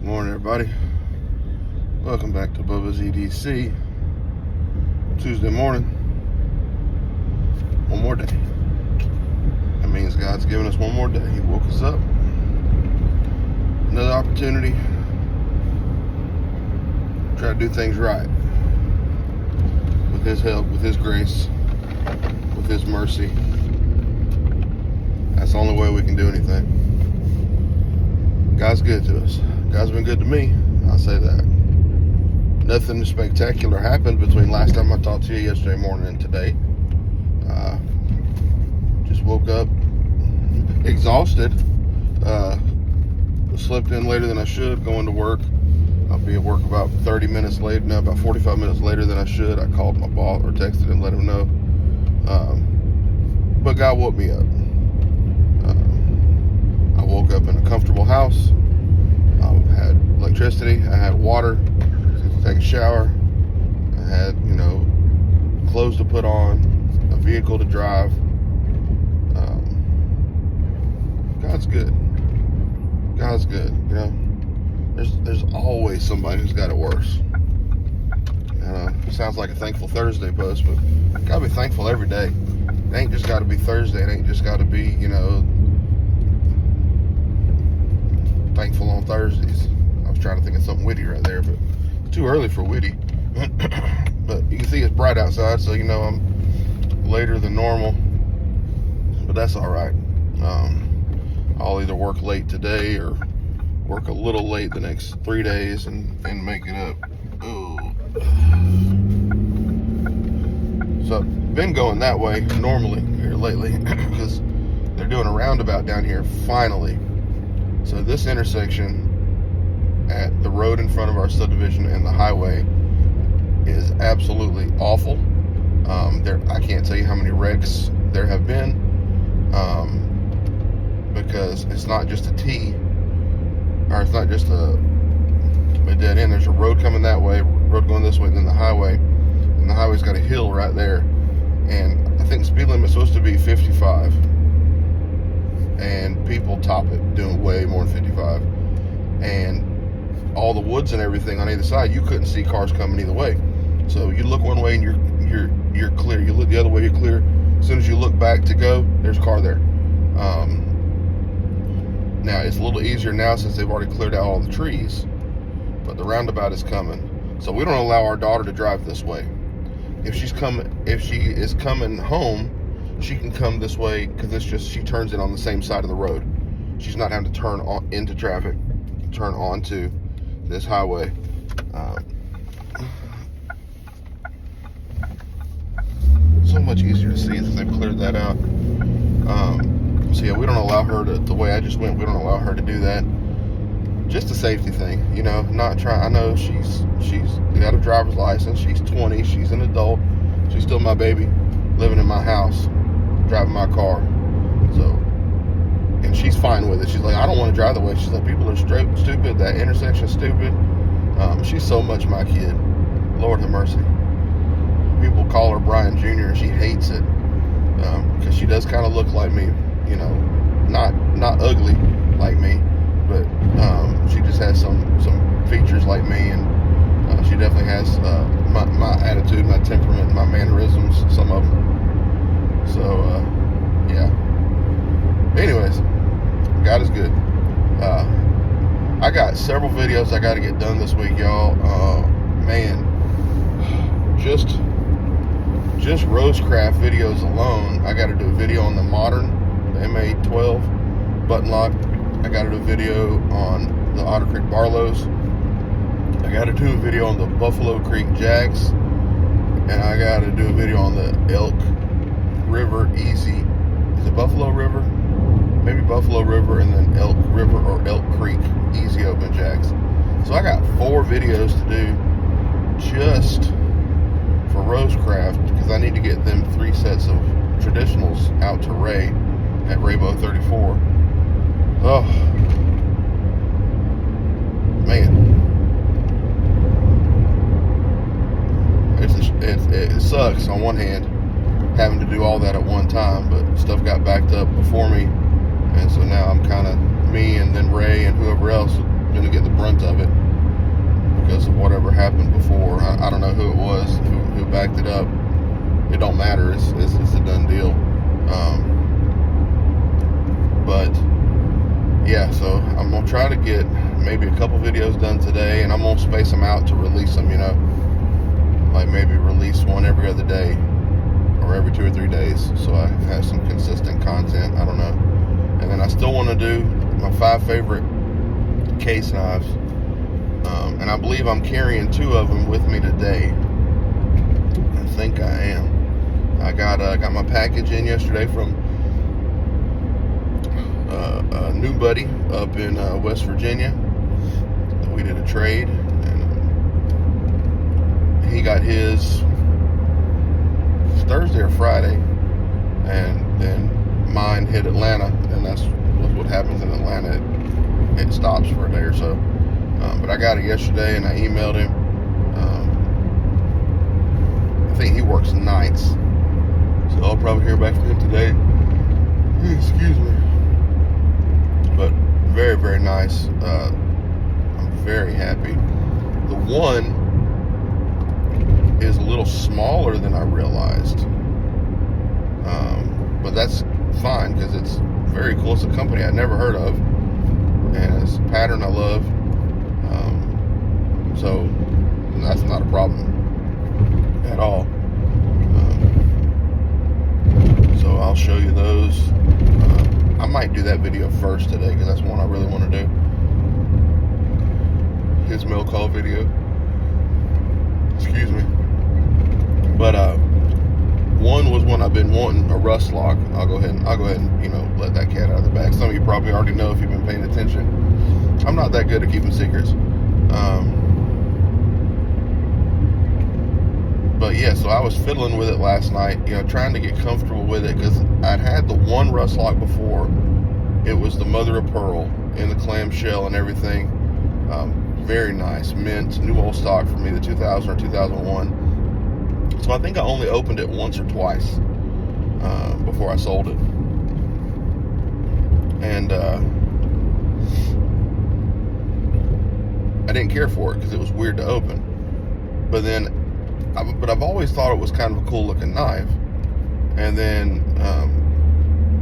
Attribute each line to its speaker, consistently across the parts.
Speaker 1: Morning, everybody. Welcome back to Bubba's EDC. Tuesday morning. One more day. That means God's given us one more day. He woke us up. Another opportunity. Try to do things right. With His help, with His grace, with His mercy. That's the only way we can do anything. God's good to us. God's been good to me. I'll say that. Nothing spectacular happened between last time I talked to you yesterday morning and today. Just woke up exhausted. Slept in later than I should going to work. I'll be at work about 30 minutes late. No, about 45 minutes later than I should. I called my boss or texted him, let him know. But God woke me up. I woke up in a comfortable house. I had electricity. I had water to take a shower. I had, clothes to put on, a vehicle to drive. God's good. God's good. There's always somebody who's got it worse. Sounds like a Thankful Thursday post, but gotta be thankful every day. It ain't just gotta be Thursday. It ain't just gotta be, thankful on Thursdays. I was trying to think of something witty right there, but it's too early for witty. But you can see it's bright outside, so I'm later than normal. But that's all right. I'll either work late today or work a little late the next 3 days and make it up. Oh. So I've been going that way normally here lately because they're doing a roundabout down here finally. So this intersection at the road in front of our subdivision and the highway is absolutely awful. I can't tell you how many wrecks there have been, because it's not just a T, or it's not just a dead end. There's a road coming that way, road going this way, and then the highway, and the highway's got a hill right there, and I think the speed limit's supposed to be 55. And people top it doing way more than 55, and all the woods and everything on either side, you couldn't see cars coming either way. So you look one way and you're clear. You look the other way, you're clear. As soon as you look back to go, there's a car there. Now it's a little easier now since they've already cleared out all the trees, but the roundabout is coming. So we don't allow our daughter to drive this way. If she is coming home, she can come this way because she turns in on the same side of the road. She's not having to turn on into traffic, turn onto this highway. So much easier to see since they've cleared that out. So yeah, we don't allow her to, the way I just went, we don't allow her to do that. Just a safety thing, not trying. I know she's got a driver's license. She's 20. She's an adult. She's still my baby, living in my house, driving my car. So, and she's fine with it. She's like, I don't want to drive the way. She's like, people are stupid. That intersection's stupid. She's so much my kid. Lord have mercy. People call her Brian Jr. and she hates it because she does kind of look like me. Not ugly like me, but she just has some features like me, and she definitely has my attitude, my temperament, my mannerisms, some of them. So, yeah. Anyways, God is good. I got several videos I got to get done this week, y'all. Man, just Rosecraft videos alone. I got to do a video on the modern, the MA12 button lock. I got to do a video on the Otter Creek Barlows. I got to do a video on the Buffalo Creek Jags, and I got to do a video on the Elk River Easy. Is it Buffalo River? Maybe Buffalo River and then Elk River or Elk Creek Easy Open Jags. So I got 4 videos to do just for Rosecraft because I need to get them 3 sets of traditionals out to Ray at Raybo 34. Oh man, it sucks on one hand having to do all that at one time, but stuff got backed up before me, and so now I'm kind of me and then Ray and whoever whoever else is going to get the brunt of it because of whatever happened before. I don't know who it was who backed it up. It don't matter. It's a done deal. But yeah, so I'm gonna try to get maybe a couple videos done today, and I'm gonna space them out to release them, you know, like maybe release one every other day or every 2 or 3 days, so I have some consistent content. I don't know. And then I still want to do my 5 favorite case knives, and I believe I'm carrying 2 of them with me today. I think I am. I got my package in yesterday from a new buddy up in West Virginia. We did a trade, and he got his Thursday or Friday, and then mine hit Atlanta, and that's what happens in Atlanta. It stops for a day or so. But I got it yesterday, and I emailed him. I think he works nights, so I'll probably hear back from him today. Excuse me. But very, very nice. I'm very happy. The one is a little smaller than I realized, but that's fine because it's very cool. It's a company I never heard of, and it's a pattern I love, so that's not a problem at all. So I'll show you those. I might do that video first today because that's one I really want to do. His mail call video. Excuse me. But one was one I've been wanting, a rust lock. I'll go ahead and you know, let that cat out of the bag. Some of you probably already know if you've been paying attention. I'm not that good at keeping secrets. But yeah, so I was fiddling with it last night, you know, trying to get comfortable with it because I'd had the one rust lock before. It was the mother of pearl in the clamshell and everything. Very nice, mint, new old stock for me, the 2000 or 2001. So I think I only opened it once or twice before I sold it. And I didn't care for it because it was weird to open. But I've always thought it was kind of a cool looking knife. And then,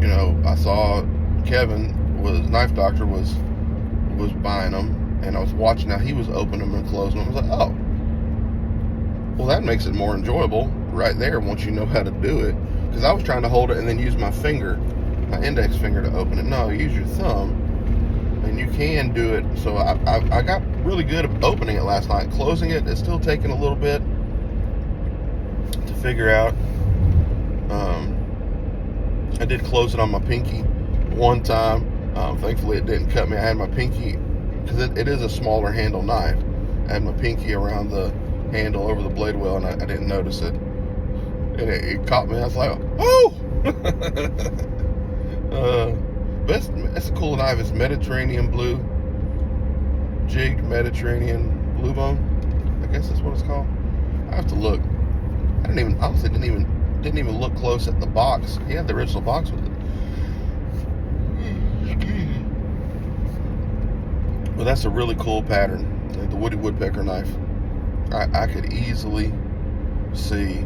Speaker 1: you know, I saw Kevin, Knife Doctor, was buying them, and I was watching how he was opening them and closing them. I was like, oh, well, that makes it more enjoyable right there once you know how to do it. Because I was trying to hold it and then use my finger, my index finger, to open it. No, use your thumb, and you can do it. So I got really good at opening it last night. Closing it, it's still taking a little bit to figure out. I did close it on my pinky one time. Thankfully it didn't cut me. I had my pinky, because it is a smaller handle knife. I had my pinky around the handle over the blade well, and I didn't notice it. And it caught me. I was like, oh! But it's a cool knife. It's Mediterranean blue, jigged Mediterranean blue bone. I guess that's what it's called. I have to look. I honestly didn't even look close at the box. He had the original box with it. But that's a really cool pattern, the Woody Woodpecker knife. I could easily see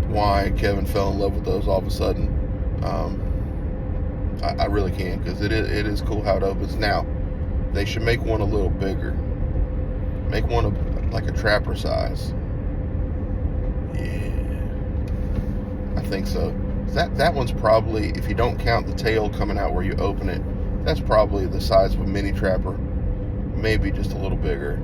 Speaker 1: why Kevin fell in love with those all of a sudden. I really can, because it is cool how it opens. Now, they should make one a little bigger. Make one like a trapper size. Yeah, I think so. That one's probably, if you don't count the tail coming out where you open it, that's probably the size of a mini trapper, maybe just a little bigger.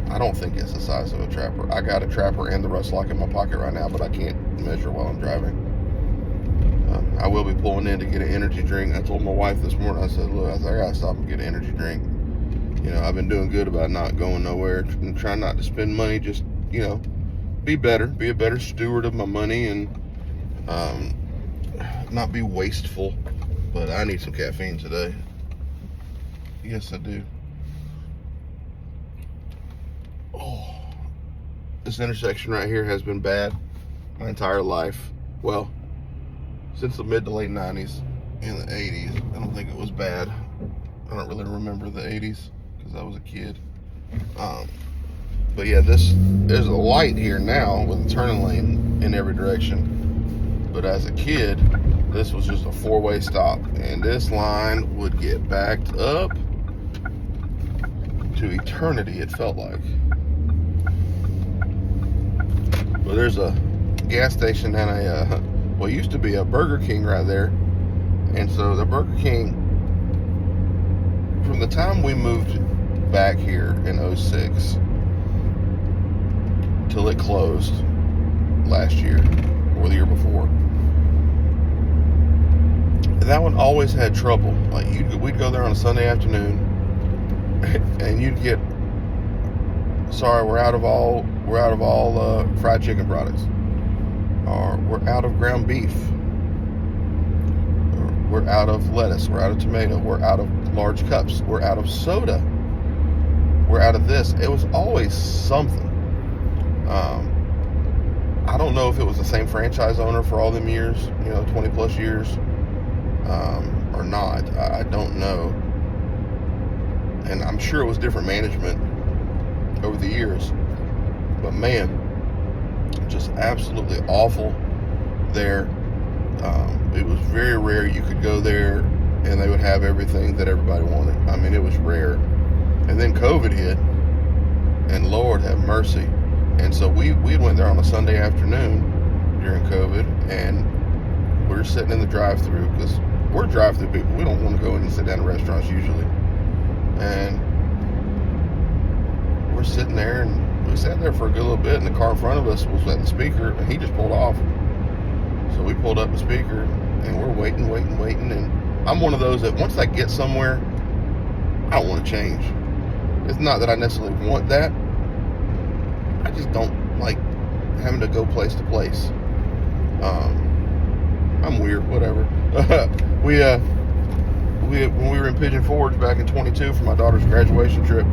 Speaker 1: I don't think it's the size of a trapper. I got a trapper and the rust lock in my pocket right now, but I can't measure while I'm driving. I will be pulling in to get an energy drink. I told my wife this morning, I said, look, I gotta stop and get an energy drink. You know, I've been doing good about not going nowhere and trying not to spend money, just, you know, be a better steward of my money, and not be wasteful. But I need some caffeine today. Yes, I do. Oh, this intersection right here has been bad my entire life. Well, since the mid to late 90s and the 80s, I don't think it was bad. I don't really remember the 80s because I was a kid. But yeah, there's a light here now with a turning lane in every direction. But as a kid, this was just a four-way stop, and this line would get backed up to eternity, it felt like. But there's a gas station and what used to be a Burger King right there. And so the Burger King, from the time we moved back here in 06 till it closed last year or the year before, that one always had trouble. Like we'd go there on a Sunday afternoon and you'd get, sorry, we're out of all fried chicken products, or we're out of ground beef, or we're out of lettuce, we're out of tomato, we're out of large cups, we're out of soda, we're out of this. It was always something. I don't know if it was the same franchise owner for all them years, 20 plus years, or not. I don't know. And I'm sure it was different management over the years. But man, just absolutely awful there. It was very rare you could go there and they would have everything that everybody wanted. I mean, it was rare. And then COVID hit, and Lord have mercy. And so we went there on a Sunday afternoon during COVID, and we're sitting in the drive-thru, because we're drive-thru people. We don't want to go in and sit down in restaurants usually. And we're sitting there, and we sat there for a good little bit, and the car in front of us was at the speaker, and he just pulled off. So we pulled up the speaker, and we're waiting, and I'm one of those that once I get somewhere, I don't want to change. It's not that I necessarily want that. I just don't like having to go place to place. I'm weird, whatever. When we were in Pigeon Forge back in 22 for my daughter's graduation trip,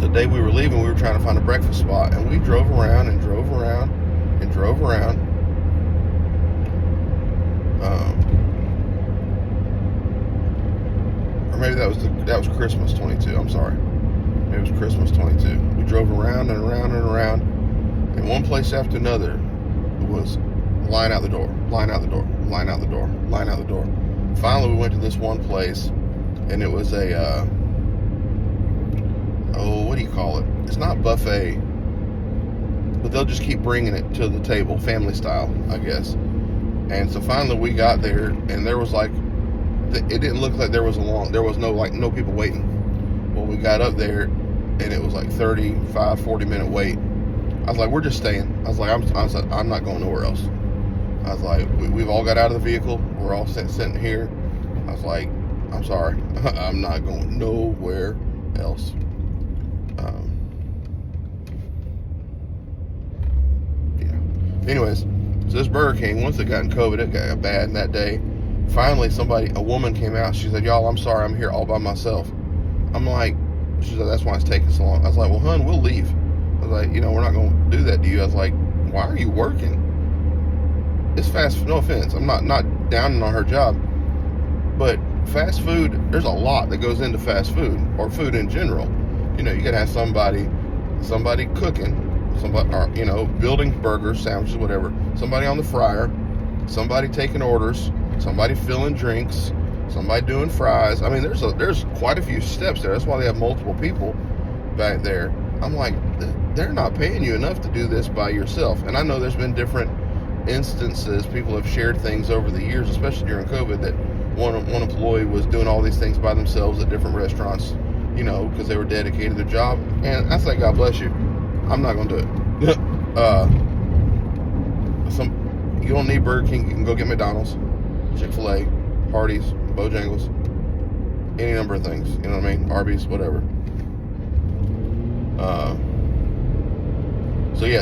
Speaker 1: the day we were leaving, we were trying to find a breakfast spot, and we drove around and drove around and drove around. Or maybe that was Christmas 22. I'm sorry. Maybe it was Christmas 22. We drove around and around and around, and one place after another was line out the door, line out the door, line out the door, line out the door. Finally, we went to this one place, and it was a what do you call it? It's not buffet, but they'll just keep bringing it to the table, family style, I guess. And so finally we got there, and there was like, it didn't look like there was no people waiting. Well, we got up there, and it was like 35, 40 minute wait. I was like, we're just staying. I was like, I'm not going nowhere else. I was like, we've all got out of the vehicle. We're all sitting here. I was like, I'm sorry. I'm not going nowhere else. Yeah. Anyways, so this Burger King, once it got in COVID, it got bad. And that day, finally a woman came out. She said, y'all, I'm sorry, I'm here all by myself. I'm like, she said, that's why it's taking so long. I was like, well, hun, we'll leave. I was like, we're not going to do that to you. I was like, why are you working? It's fast food. No offense. I'm not downing on her job. But fast food, there's a lot that goes into fast food, or food in general. You got to have somebody cooking, somebody, or, building burgers, sandwiches, whatever. Somebody on the fryer, somebody taking orders, somebody filling drinks, somebody doing fries. I mean, there's quite a few steps there. That's why they have multiple people back there. I'm like, they're not paying you enough to do this by yourself. And I know there's been different instances. People have shared things over the years, especially during COVID, that one employee was doing all these things by themselves at different restaurants, because they were dedicated to their job. And I say, God bless you. I'm not going to do it. You don't need Burger King. You can go get McDonald's, Chick-fil-A, Hardee's, Bojangles, any number of things. You know what I mean? Arby's, whatever.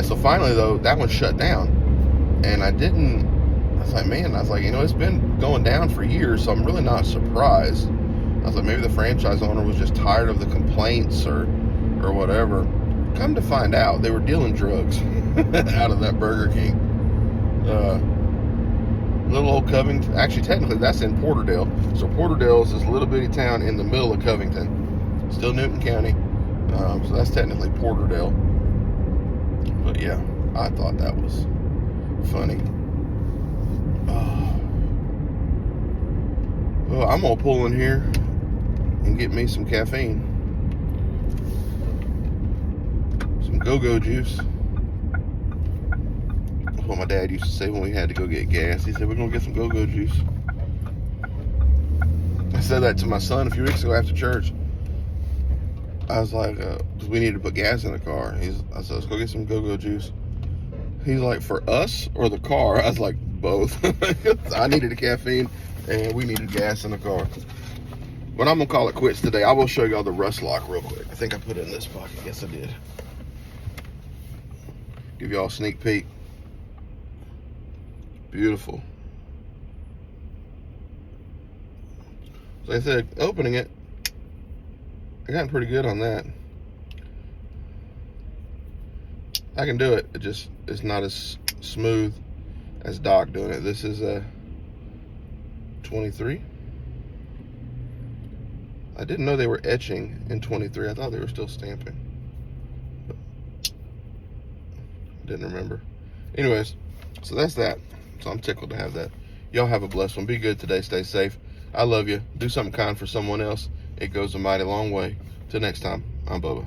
Speaker 1: So finally, though, that one shut down. And I was like, it's been going down for years, so I'm really not surprised. I was like, maybe the franchise owner was just tired of the complaints or whatever. Come to find out, they were dealing drugs out of that Burger King. Little old Covington. Actually, technically, that's in Porterdale. So Porterdale is this little bitty town in the middle of Covington. Still Newton County. So that's technically Porterdale. But yeah, I thought that was funny. Well, I'm gonna pull in here and get me some caffeine. Some go-go juice. That's what my dad used to say when we had to go get gas. He said, we're gonna get some go-go juice. I said that to my son a few weeks ago after church. I was like, we need to put gas in the car. I said, let's go get some go-go juice. He's like, for us or the car? I was like, both. I needed the caffeine and we needed gas in the car. But I'm gonna call it quits today. I will show y'all the rust lock real quick. I think I put it in this pocket. Yes, I did. Give y'all a sneak peek. Beautiful. So like I said, opening it, I got pretty good on that. I can do it. It's not as smooth as Doc doing it. This is a 23. I didn't know they were etching in 23. I thought they were still stamping. But didn't remember. Anyways, so that's that. So I'm tickled to have that. Y'all have a blessed one. Be good today. Stay safe. I love you. Do something kind for someone else. It goes a mighty long way. Till next time, I'm Bubba.